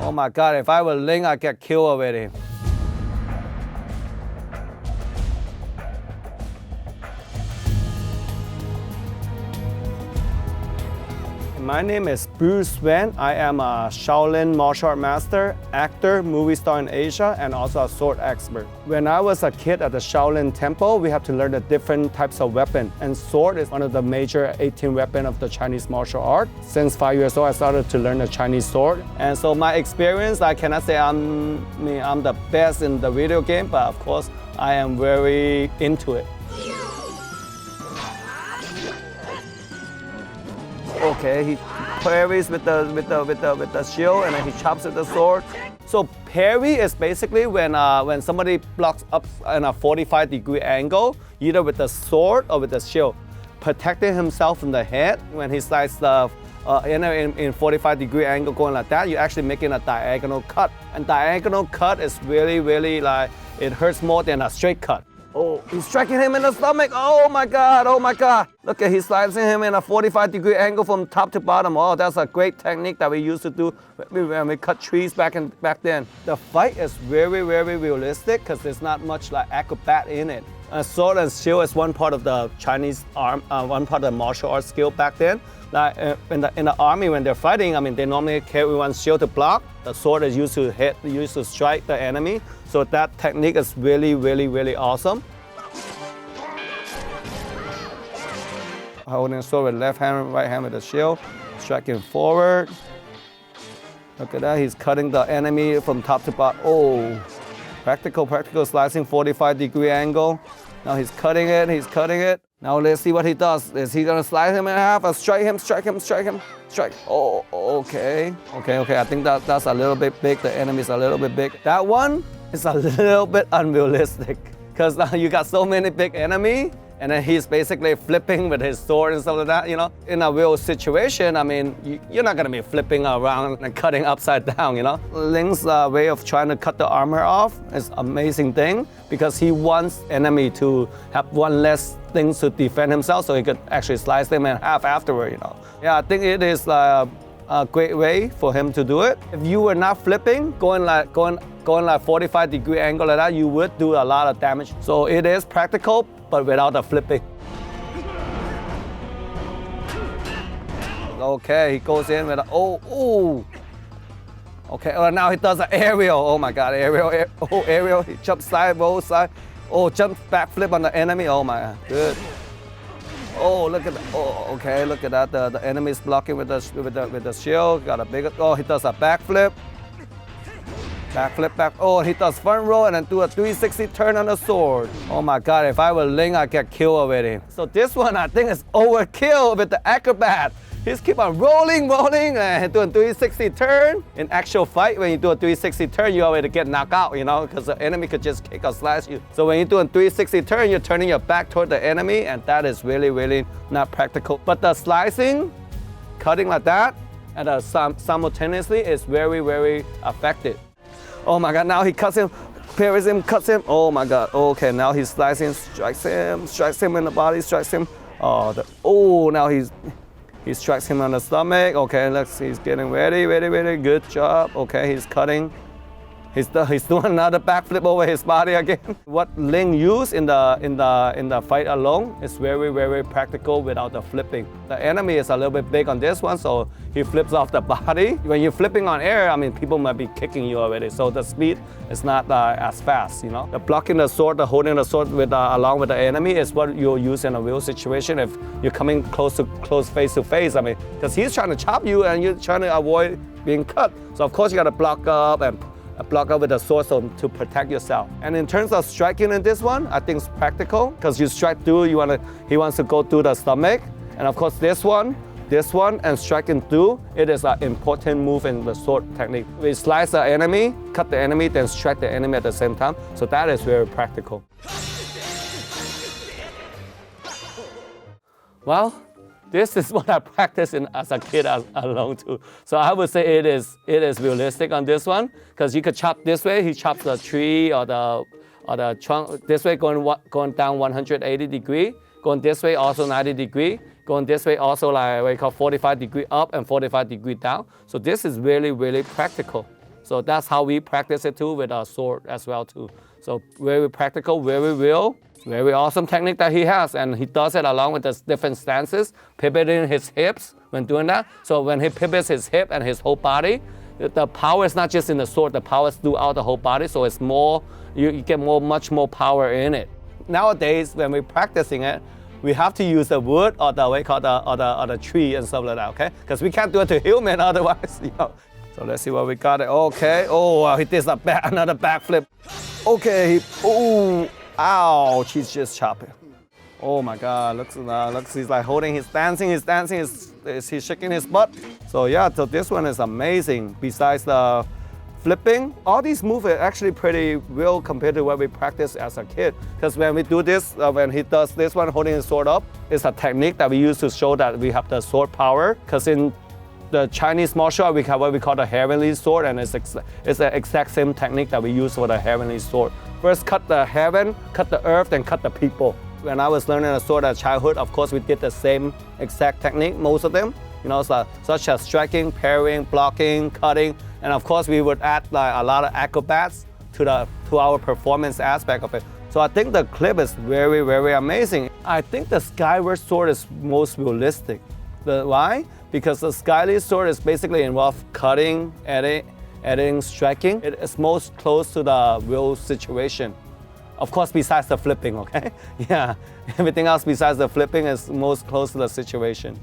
Oh my God, if I were Ling, I'd get killed already. My name is Bruce Wen. I am a Shaolin martial art master, actor, movie star in Asia, and also a sword expert. When I was a kid at the Shaolin temple, we have to learn the different types of weapon. And sword is one of the major 18 weapons of the Chinese martial art. Since 5 years old, I started to learn the Chinese sword. And so my experience, I cannot say I'm the best in the video game, but of course, I am very into it. Okay, he parries with the shield, and then he chops with the sword. So parry is basically when somebody blocks up in a 45-degree angle, either with the sword or with the shield, protecting himself from the head. When he slides the in 45-degree angle going like that, you're actually making a diagonal cut. And diagonal cut is really like, it hurts more than a straight cut. Oh, he's striking him in the stomach. Oh my God, oh my God. Look at, he's slicing him in a 45-degree angle from top to bottom. Oh, that's a great technique that we used to do when we cut trees back then. The fight is very realistic because there's not much like acrobat in it. Sword and shield is one part of the Chinese one part of the martial arts skill back then. Like in the army, when they're fighting, I mean, they normally carry one shield to block. The sword is used to hit, used to strike the enemy. So that technique is really awesome. Holding the sword with left hand, right hand with the shield, striking forward. Look at that, he's cutting the enemy from top to bottom. Oh, practical slicing, 45-degree angle. Now he's cutting it. Now let's see what he does. Is he gonna slice him in half or strike him? Oh, okay. I think that's a little bit big. The enemy's a little bit big. That one is a little bit unrealistic because now you got so many big enemy, and then he's basically flipping with his sword and stuff like that, you know? In a real situation, I mean, you're not gonna be flipping around and cutting upside down, you know? Ling's way of trying to cut the armor off is an amazing thing because he wants enemy to have one less thing to defend himself so he could actually slice them in half afterward, you know? Yeah, I think it is a great way for him to do it. If you were not flipping, going like 45-degree angle like that, you would do a lot of damage. So it is practical, but without the flipping. Okay, he goes in with a, okay, now he does an aerial. Oh my God, aerial. He jumps side, roll side. Oh, jump back flip on the enemy. Oh my God, good. Oh, look at that. Oh, okay, look at that. The enemy's blocking with the shield. Got a bigger, he does a backflip. Backflip. Oh, he does front roll and then do a 360 turn on the sword. Oh my God, if I were Ling, I'd get killed already. So this one, I think, is overkill with the acrobat. He's keep on rolling and doing 360 turn. In actual fight, when you do a 360 turn, you already get knocked out, you know, because the enemy could just kick or slash you. So when you're doing 360 turn, you're turning your back toward the enemy, and that is really not practical. But the slicing, cutting like that, and simultaneously is very effective. Oh my God, now he cuts him, parries him, cuts him. Oh my God, okay, now he's slicing, strikes him in the body, strikes him. Now he strikes him on the stomach. Okay, he's getting ready, good job. Okay, he's cutting. He's doing another backflip over his body again. What Ling used in the fight alone is very practical without the flipping. The enemy is a little bit big on this one, so he flips off the body. When you're flipping on air, I mean, people might be kicking you already, so the speed is not as fast, you know. The blocking the sword, the holding the sword along with the enemy is what you'll use in a real situation if you're coming close face to face. I mean, because he's trying to chop you and you're trying to avoid being cut. So of course you got to block up with the sword to protect yourself. And in terms of striking in this one, I think it's practical because you strike through, he wants to go through the stomach. And of course this one, and striking through, it is an important move in the sword technique. We slice the enemy, cut the enemy, then strike the enemy at the same time. So that is very practical. Well, this is what I practiced as a kid alone too. So I would say it is realistic on this one because you could chop this way. He chops the tree or the trunk this way, going down 180 degree. Going this way also 90 degree. Going this way also like what you call 45 degree up and 45 degree down. So this is really practical. So that's how we practice it too with our sword as well too. So very practical, very real, very awesome technique that he has. And he does it along with the different stances, pivoting his hips when doing that. So when he pivots his hip and his whole body, the power is not just in the sword, the power is throughout the whole body. So it's more, you get much more power in it. Nowadays, when we're practicing it, we have to use the wood or the or the tree and stuff like that, okay? Because we can't do it to human otherwise, you know. So let's see what we got. Okay. Oh, wow, he did another backflip. Okay. Oh, ouch! He's just chopping. Oh my God! Looks. He's like holding. He's dancing. He's shaking his butt. So yeah. So this one is amazing. Besides the flipping, all these moves are actually pretty real compared to what we practiced as a kid. Because when we do this, when he does this one, holding his sword up, it's a technique that we use to show that we have the sword power. Because in the Chinese martial art, we have what we call the heavenly sword, and it's the exact same technique that we use for the heavenly sword. First, cut the heaven, cut the earth, then cut the people. When I was learning a sword at childhood, of course, we did the same exact technique, most of them, you know, such as striking, parrying, blocking, cutting, and of course, we would add like a lot of acrobats to our performance aspect of it. So I think the clip is very, very amazing. I think the Skyward Sword is most realistic. Why? Because the Skyward Sword is basically involved cutting, editing, striking. It is most close to the real situation. Of course, besides the flipping, okay? Yeah, everything else besides the flipping is most close to the situation.